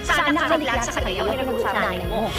Saan nakaliglas sa kayo na nag-usapan mo?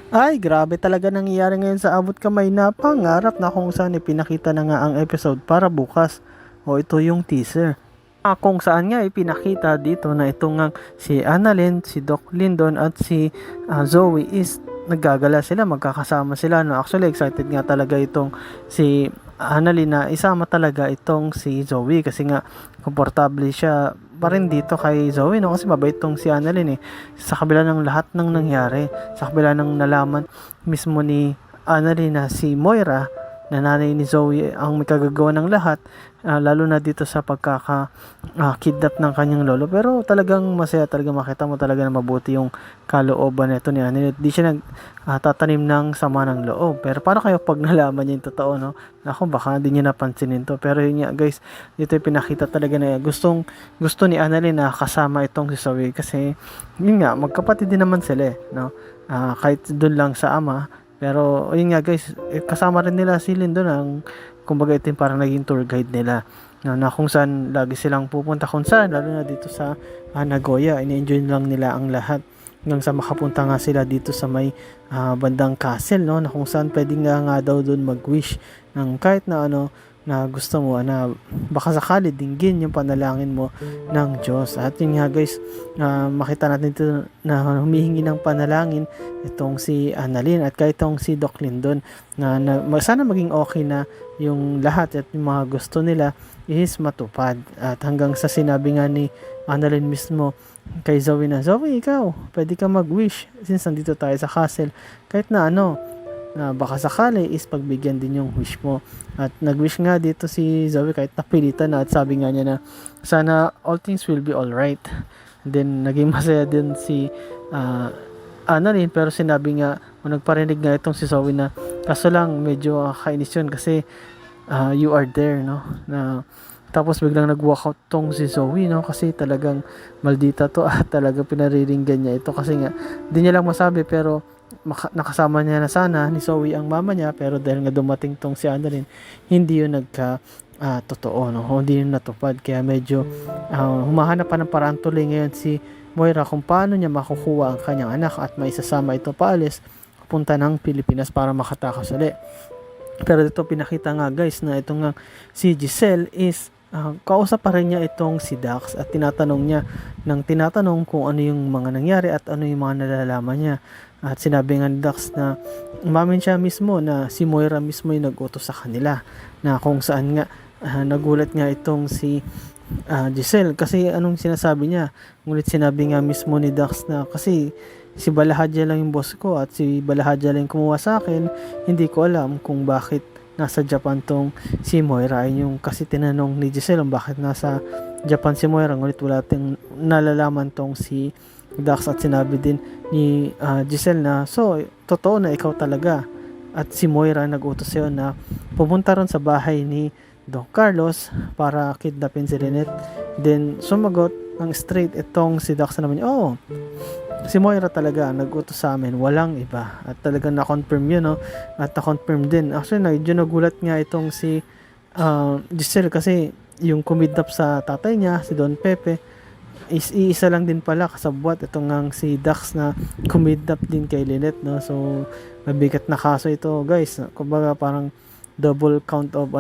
Ay, grabe talaga nangyayari ngayon sa abot kamay na pangarap na kung saan ipinakita na nga ang episode para bukas. O ito yung teaser. Kung saan nga ipinakita dito na itong nga si Annalyn, si Doc Lyndon at si Zoe is naggagala sila, magkakasama sila. No? Actually, excited nga talaga itong si Annalyn na isama talaga itong si Zoe kasi nga komportable siya pa rin dito kay Zoe, no? Kasi mabait tong si Annalyn eh. Sa kabila ng lahat ng nangyari, sa kabila ng nalaman mismo ni Annalyn na si Moira na nanay ni Zoe ang may kagagawa ng lahat, lalo na dito sa pagkaka-kidnap ng kanyang lolo. Pero talagang masaya talaga, makita mo talaga na mabuti yung kalooban nito ni Annalyn. Di siya nagtatanim ng sama ng loob. Pero paano kayo pag nalaman niya yung totoo, no? Ako, baka hindi niya napansinin to. Pero yun nga guys, dito yung pinakita talaga na gusto ni Annalyn na kasama itong si Zoe. Kasi yun nga, magkapatid din naman sila no? Kahit doon lang sa ama. Pero yun nga guys, kasama rin nila si Lyndon ang kumbaga ito yung parang naging tour guide nila na kung saan lagi silang pupunta kung saan, lalo na dito sa Nagoya. Ini-enjoy lang nila ang lahat hanggang sa makapunta nga sila dito sa may bandang castle, no, na kung saan pwede nga daw doon mag-wish ng kahit na ano na gusto mo, na baka sakali dinggin yung panalangin mo ng Diyos. At yun nga guys, makita natin ito na humihingi ng panalangin itong si Annalyn at kahit itong si Doc Lyndon na sana maging okay na yung lahat at yung mga gusto nila is matupad. At hanggang sa sinabi nga ni Annalyn mismo kay Zoe na, Zoe, ikaw, pwede ka mag-wish since nandito tayo sa castle. Kahit na na baka sakali is pagbigyan din yung wish mo. At nag-wish nga dito si Zoe kahit napilitan na, at sabi nga niya na sana all things will be alright. Then naging masaya din si Annalyn, pero sinabi nga nagparinig nga itong si Zoe na kaso lang medyo kainis yun kasi you are there, no, na tapos biglang nag-walkout tong si Zoe, no, kasi talagang maldita to at talagang pinariringgan niya ito kasi nga hindi niya lang masabi, pero nakasama niya na sana ni Zoe ang mama niya, pero dahil nga dumating tong si Annalyn, hindi yun totoo, no, hindi yun natupad. Kaya medyo humahanap pa ng paraan tuloy ngayon si Moira kung paano niya makukuha ang kanyang anak at maisasama ito paalis punta ng Pilipinas para makatakas ulit. Pero dito pinakita nga guys na itong nga si Giselle is kausap pa rin niya itong si Dax at tinatanong kung ano yung mga nangyari at ano yung mga nalalaman niya. At sinabi nga ni Dax na umamin siya mismo na si Moira mismo yung nag-utos sa kanila, na kung saan nga nagulat nga itong si Giselle kasi anong sinasabi niya. Ngunit sinabi nga mismo ni Dax na kasi si Balahadja lang yung boss ko at si Balahadja lang kumuha sa akin, hindi ko alam kung bakit nasa Japan tong si Moira. Ay yung kasi tinanong ni Giselle bakit nasa Japan si Moira, ngunit wala tayong nalalaman tong si Dax. At sinabi din ni Giselle na so totoo na ikaw talaga at si Moira nag-utos sa'yo na pumunta ron sa bahay ni Don Carlos para kidnapin si Lynette. Then sumagot ang straight itong si Dax na naman, si Moira talaga nag-utos sa amin, walang iba. At talagang na-confirm yun, no? At na-confirm din. Actually, medyo nagulat nga itong si Giselle kasi yung kumidnap sa tatay niya, si Don Pepe, is iisa lang din pala kasabwat itong ngang si Dax na kumidnap din kay Lynette, no? So, mabigat na kaso ito, guys. Kumbaga parang double count of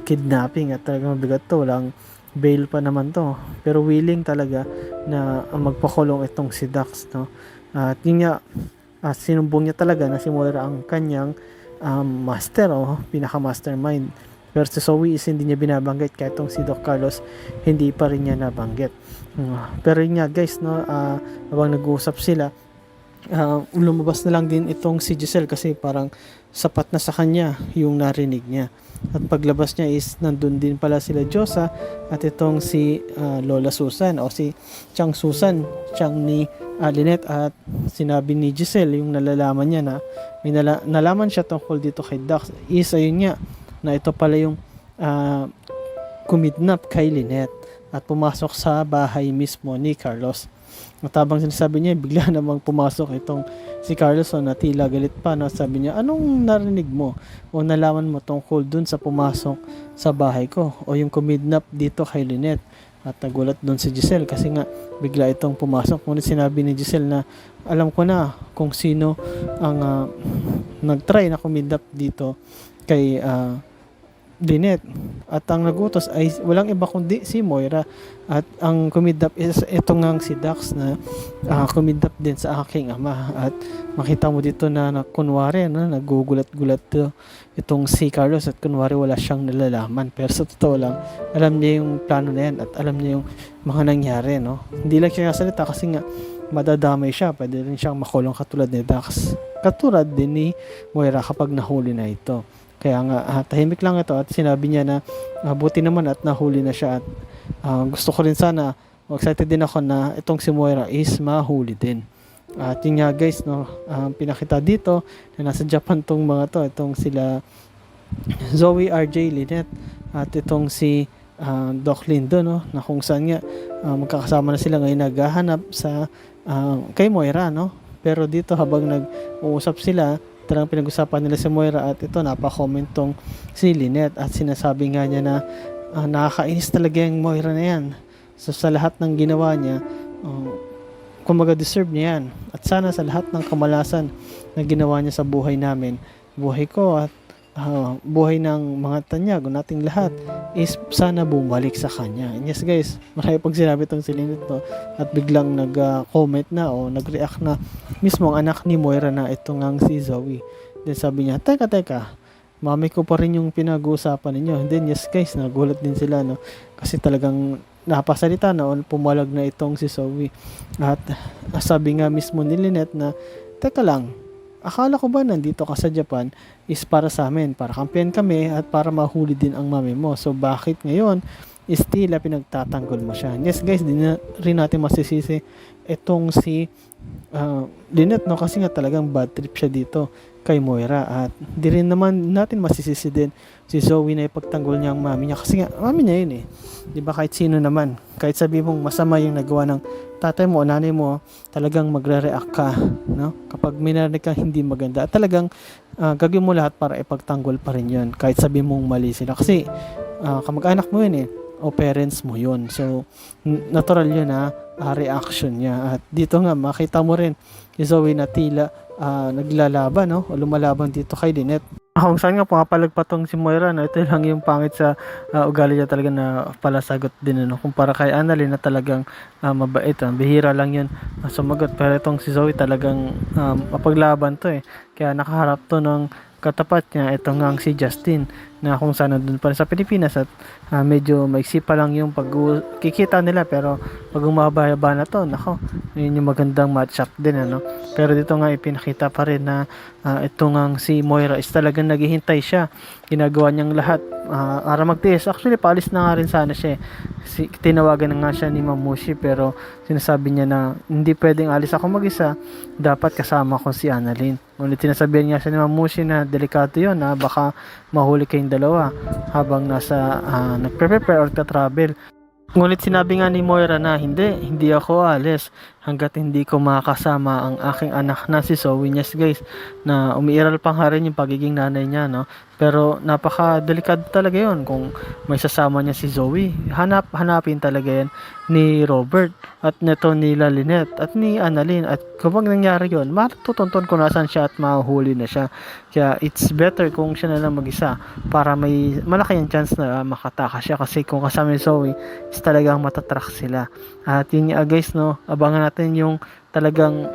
kidnapping at talagang mabigat to. Walang bail pa naman to, pero willing talaga na magpakulong itong si Dax, no? At yun nga, sinumbong niya talaga na si Moira ang kanyang master o pinaka-mastermind. Pero si Zoe is hindi niya binabanggit, kahit itong si Doc Carlos hindi pa rin niya nabanggit. Pero yun nga guys, no, habang nag-uusap sila, lumabas na lang din itong si Giselle kasi parang sapat na sa kanya yung narinig niya. At paglabas niya is nandun din pala sila Josa at itong si Lola Susan o si Chang Susan, Chang ni Lynette at sinabi ni Giselle yung nalalaman niya na may nalaman siya tungkol dito kay Dax is ayun nga na ito pala yung kumidnap kay Lynette at pumasok sa bahay mismo ni Carlos. At habang sinasabi niya, bigla namang pumasok itong si Carlos na tila galit pa. No? Sabi niya, anong narinig mo o nalaman mo tungkol dun sa pumasok sa bahay ko o yung kumidnap dito kay Lynette? At nagulat doon si Giselle kasi nga bigla itong pumasok. Ngunit sinabi ni Giselle na alam ko na kung sino ang nagtry na kumidnap dito kay Lynette. At ang nagutos ay walang iba kundi si Moira. At ang kumidnap is ito ngang si Dax na kumidnap din sa aking ama. At makita mo dito na kunwari nagugulat-gulat itong si Carlos at kunwari wala siyang nalalaman. Pero sa totoo lang, alam niya yung plano na yan at alam niya yung mga nangyari. No? Hindi lang siya kasalita kasi nga madadamay siya. Pwede rin siyang makulong katulad ni Dax. Katulad din ni Moira kapag nahuli na ito. Kaya nga tahimik lang ito at sinabi niya na buti naman at nahuli na siya at gusto ko rin sana, excited din ako na itong si Moira is mahuli din. At yun nga guys, no, pinakita dito na nasa Japan tong mga to, itong sila Zoe, RJ, Lynette at itong si Doc Lindo, no, na kung saan nga magkakasama na sila ngayon naghahanap sa kay Moira, no. Pero dito habang nag-uusap sila, talagang pinag-usapan nila si Moira at ito napaka-comment tong si Lynette at sinasabi nga niya na nakakainis talaga yung Moira na yan. So sa lahat ng ginawa niya, kumaga deserve niya yan. At sana sa lahat ng kamalasan na ginawa niya sa buhay namin, buhay ko at buhay ng mga tanyag o nating lahat is sana bumalik sa kanya. And yes guys, marami pag sinabi itong si Lynette, no, at biglang nag-comment na o nag-react na mismo ang anak ni Moira na ito ngang si Zoe. Then sabi niya, teka, mami ko pa rin yung pinag-uusapan ninyo. And then yes guys, nagulat din sila, no, kasi talagang napasalita na o pumalag na itong si Zoe. At sabi nga mismo ni Lynette na, teka lang, akala ko ba nandito ka sa Japan is para sa amin, para kampiyan kami at para mahuli din ang mami mo. So bakit ngayon is tila pinagtatanggol mo siya? Yes guys, di na rin natin masisisi itong si Lynette, no, kasi nga talagang bad trip siya dito kay Moira at di rin naman natin masisisi din si Zoe na ipagtanggol niya ang mami niya kasi nga mami niya yun eh. Di ba kahit sino naman, kahit sabi mong masama yung nagawa ng tatay mo o nanay mo, talagang magre-react ka, no? Kapag minarinig kang hindi maganda, at talagang gagawin mo lahat para ipagtanggol pa rin yun kahit sabi mong mali sila kasi kamag-anak mo yun eh o parents mo yun. So natural yun reaction niya. At dito nga makita mo rin si Zoe na tila naglalaban, no, o lumalaban dito kay Lynette. Kung saan nga pumapalag pa tong si Moira, no, ito lang yung pangit sa ugali niya talaga na palasagot din, no, kumpara kay Annalyn na talagang mabait, bihira lang yun sumagot. Pero itong si Zoe talagang mapaglaban to eh, kaya nakaharap to ng katapat niya itong nga si Justin na kung saan nandun pa rin sa Pilipinas at medyo maiksi pa lang yung pagkikita nila, pero pag umababa na to, nako, yun yung magandang match up din, ano. Pero dito nga ipinakita pa rin na ito nga si Moira is talagang naghihintay siya, ginagawa niyang lahat para magtiis. Actually paalis na nga rin sana siya tinawagan na nga siya ni Mamushi, pero sinasabi niya na hindi pwedeng alis ako mag-isa, dapat kasama ko si Annalyn. Ngunit sinasabihan niya siya ni Mamushi na delikado yun, baka mahuli kayong dalawa habang nasa nagpe-prepare or ka-travel. Ngunit sinabi nga ni Moira na hindi ako alis hanggat hindi ko makakasama ang aking anak na si Zoe. Yes guys, na umiiral pa nga rin yung pagiging nanay niya, no? Pero napaka-delikado talaga yon kung may sasama niya si Zoe. Hanapin talaga yan ni Robert at neto ni Lynette at ni Annalyn. At kapag nangyari yun, matutunton kung nasan siya at mahuli na siya. Kaya it's better kung siya na lang mag-isa para may malaki yung chance na makatakas siya, kasi kung kasama ni Zoe is talagang matatrack sila. At yun nga guys, no, abangan natin yung talagang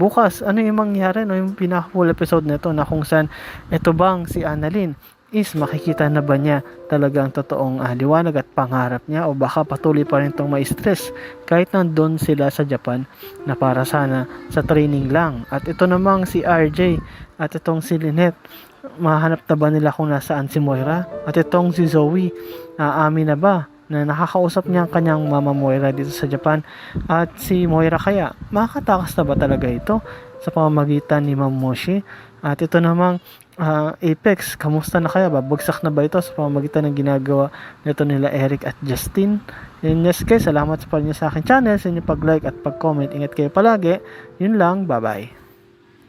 bukas ano yung mangyari, no, yung pinaka-full episode nito na kung saan ito bang si Annalyn is makikita na ba niya talagang totoong liwanag at pangarap niya, o baka patuloy pa rin itong ma-stress kahit nandun sila sa Japan na para sana sa training lang. At ito namang si RJ at itong si Lynette, mahanap na ba nila kung nasaan si Moira? At itong si Zoe, amin na ba na nakakausap niya ang kanyang mama Moira dito sa Japan. At si Moira kaya, makakatakas na ba talaga ito sa pamamagitan ni Ma'am Moshi? At ito namang Apex, kamusta na kaya? Babagsak na ba ito sa pamamagitan ng ginagawa nito nila Eric at Justin? Yun, yes guys, salamat sa pag-inyo sa akin channel, sa inyong pag-like at pag-comment. Ingat kayo palagi. Yun lang, bye-bye.